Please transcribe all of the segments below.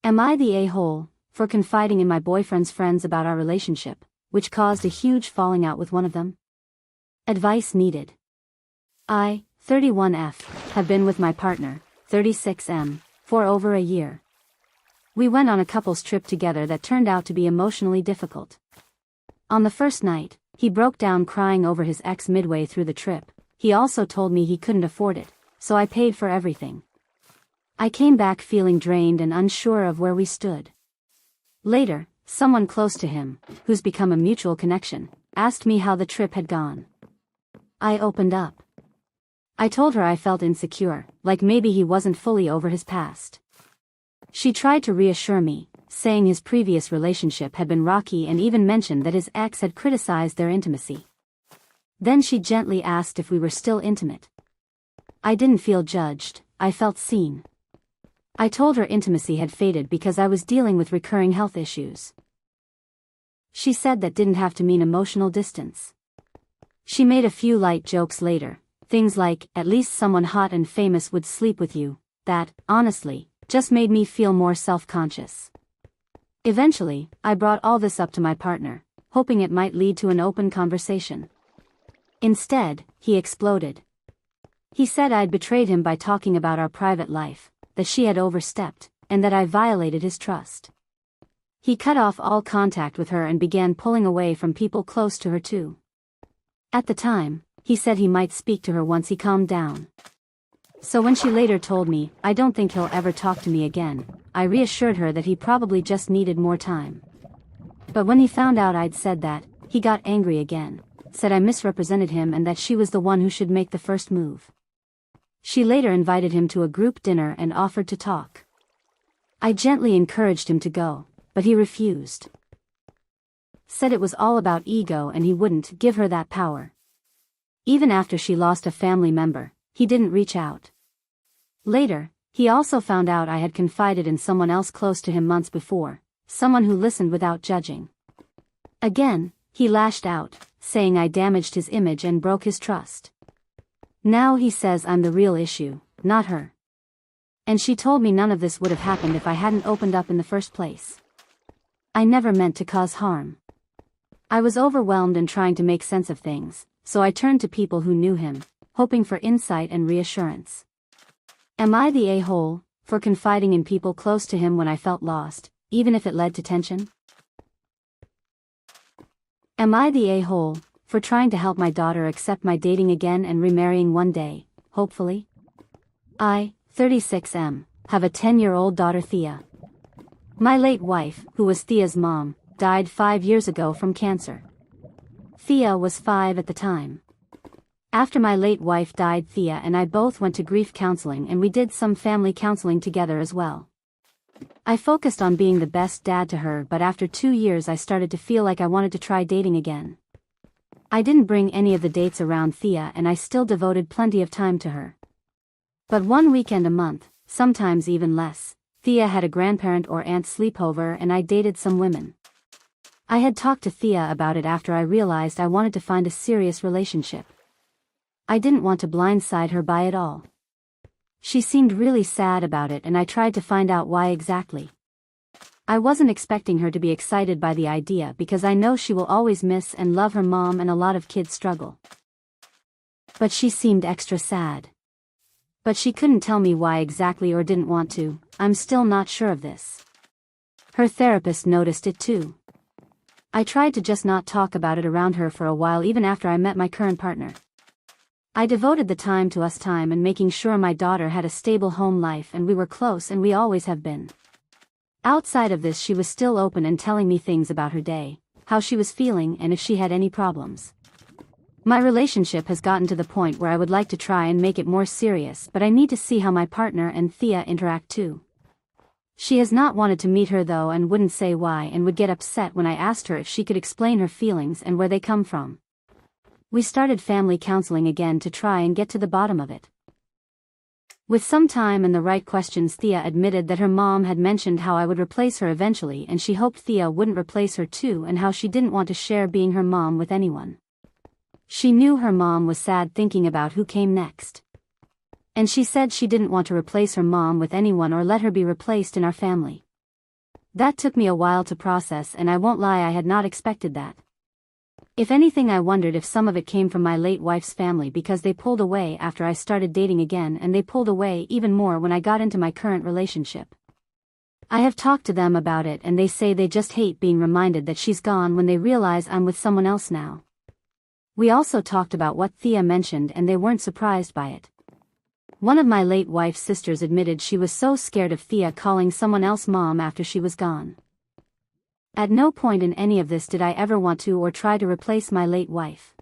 Am I the a-hole for confiding in my boyfriend's friends about our relationship, which caused a huge falling out with one of them? Advice needed. I, 31F, have been with my partner, 36M, for over a year. We went on a couple's trip together that turned out to be emotionally difficult. On the first night, he broke down crying over his ex midway through the trip. He also told me he couldn't afford it, so I paid for everything. I came back feeling drained and unsure of where we stood. Later, someone close to him, who's become a mutual connection, asked me how the trip had gone. I opened up. I told her I felt insecure, like maybe he wasn't fully over his past. She tried to reassure me, saying his previous relationship had been rocky and even mentioned that his ex had criticized their intimacy. Then she gently asked if we were still intimate. I didn't feel judged, I felt seen. I told her intimacy had faded because I was dealing with recurring health issues. She said that didn't have to mean emotional distance. She made a few light jokes later, things like, at least someone hot and famous would sleep with you, that, honestly, just made me feel more self-conscious. Eventually, I brought all this up to my partner, hoping it might lead to an open conversation. Instead, he exploded. He said I'd betrayed him by talking about our private life, that she had overstepped, and that I violated his trust. He cut off all contact with her and began pulling away from people close to her too. At the time, he said he might speak to her once he calmed down. So when she later told me, I don't think he'll ever talk to me again, I reassured her that he probably just needed more time. But when he found out I'd said that, he got angry again, said I misrepresented him and that she was the one who should make the first move. She later invited him to a group dinner and offered to talk. I gently encouraged him to go, but he refused. Said it was all about ego and he wouldn't give her that power. Even after she lost a family member, he didn't reach out. Later, he also found out I had confided in someone else close to him months before, someone who listened without judging. Again, he lashed out, saying I damaged his image and broke his trust. Now he says I'm the real issue, not her. And she told me none of this would have happened if I hadn't opened up in the first place. I never meant to cause harm. I was overwhelmed and trying to make sense of things, so I turned to people who knew him, hoping for insight and reassurance. Am I the a-hole for confiding in people close to him when I felt lost, even if it led to tension? Am I the a-hole for trying to help my daughter accept my dating again and remarrying one day, hopefully? I, 36M, have a 10-year-old daughter Thea. My late wife, who was Thea's mom, died 5 years ago from cancer. Thea was 5 at the time. After my late wife died, Thea and I both went to grief counseling and we did some family counseling together as well. I focused on being the best dad to her, but after 2 years I started to feel like I wanted to try dating again. I didn't bring any of the dates around Thea and I still devoted plenty of time to her. But one weekend a month, sometimes even less, Thea had a grandparent or aunt sleepover and I dated some women. I had talked to Thea about it after I realized I wanted to find a serious relationship. I didn't want to blindside her by it all. She seemed really sad about it and I tried to find out why exactly. I wasn't expecting her to be excited by the idea because I know she will always miss and love her mom and a lot of kids struggle. But she seemed extra sad. But she couldn't tell me why exactly or didn't want to. I'm still not sure of this. Her therapist noticed it too. I tried to just not talk about it around her for a while even after I met my current partner. I devoted the time to us time and making sure my daughter had a stable home life and we were close and we always have been. Outside of this she was still open and telling me things about her day, how she was feeling and if she had any problems. My relationship has gotten to the point where I would like to try and make it more serious, but I need to see how my partner and Thea interact too. She has not wanted to meet her though and wouldn't say why and would get upset when I asked her if she could explain her feelings and where they come from. We started family counseling again to try and get to the bottom of it. With some time and the right questions, Thea admitted that her mom had mentioned how I would replace her eventually and she hoped Thea wouldn't replace her too and how she didn't want to share being her mom with anyone. She knew her mom was sad thinking about who came next. And she said she didn't want to replace her mom with anyone or let her be replaced in our family. That took me a while to process, and I won't lie, I had not expected that. If anything, I wondered if some of it came from my late wife's family, because they pulled away after I started dating again, and they pulled away even more when I got into my current relationship. I have talked to them about it, and they say they just hate being reminded that she's gone when they realize I'm with someone else now. We also talked about what Thea mentioned, and they weren't surprised by it. One of my late wife's sisters admitted she was so scared of Thea calling someone else mom after she was gone. At no point in any of this did I ever want to or try to replace my late wife.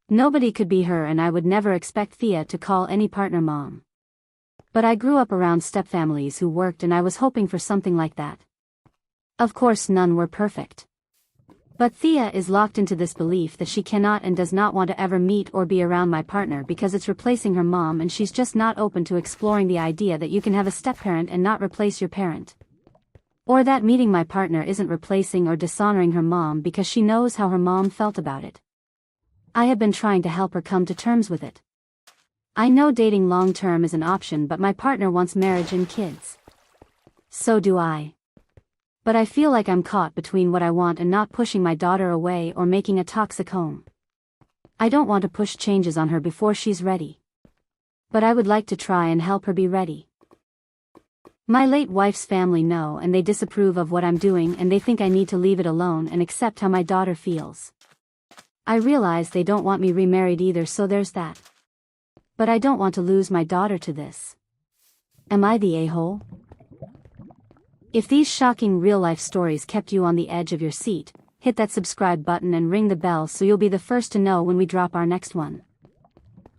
Nobody could be her, and I would never expect Thea to call any partner mom. But I grew up around stepfamilies who worked, and I was hoping for something like that. Of course, none were perfect. But Thea is locked into this belief that she cannot and does not want to ever meet or be around my partner because it's replacing her mom, and she's just not open to exploring the idea that you can have a stepparent and not replace your parent. Or that meeting my partner isn't replacing or dishonoring her mom because she knows how her mom felt about it. I have been trying to help her come to terms with it. I know dating long-term is an option, but my partner wants marriage and kids. So do I. But I feel like I'm caught between what I want and not pushing my daughter away or making a toxic home. I don't want to push changes on her before she's ready. But I would like to try and help her be ready. My late wife's family know, and they disapprove of what I'm doing, and they think I need to leave it alone and accept how my daughter feels. I realize they don't want me remarried either, so there's that. But I don't want to lose my daughter to this. Am I the a-hole? If these shocking real-life stories kept you on the edge of your seat, hit that subscribe button and ring the bell so you'll be the first to know when we drop our next one.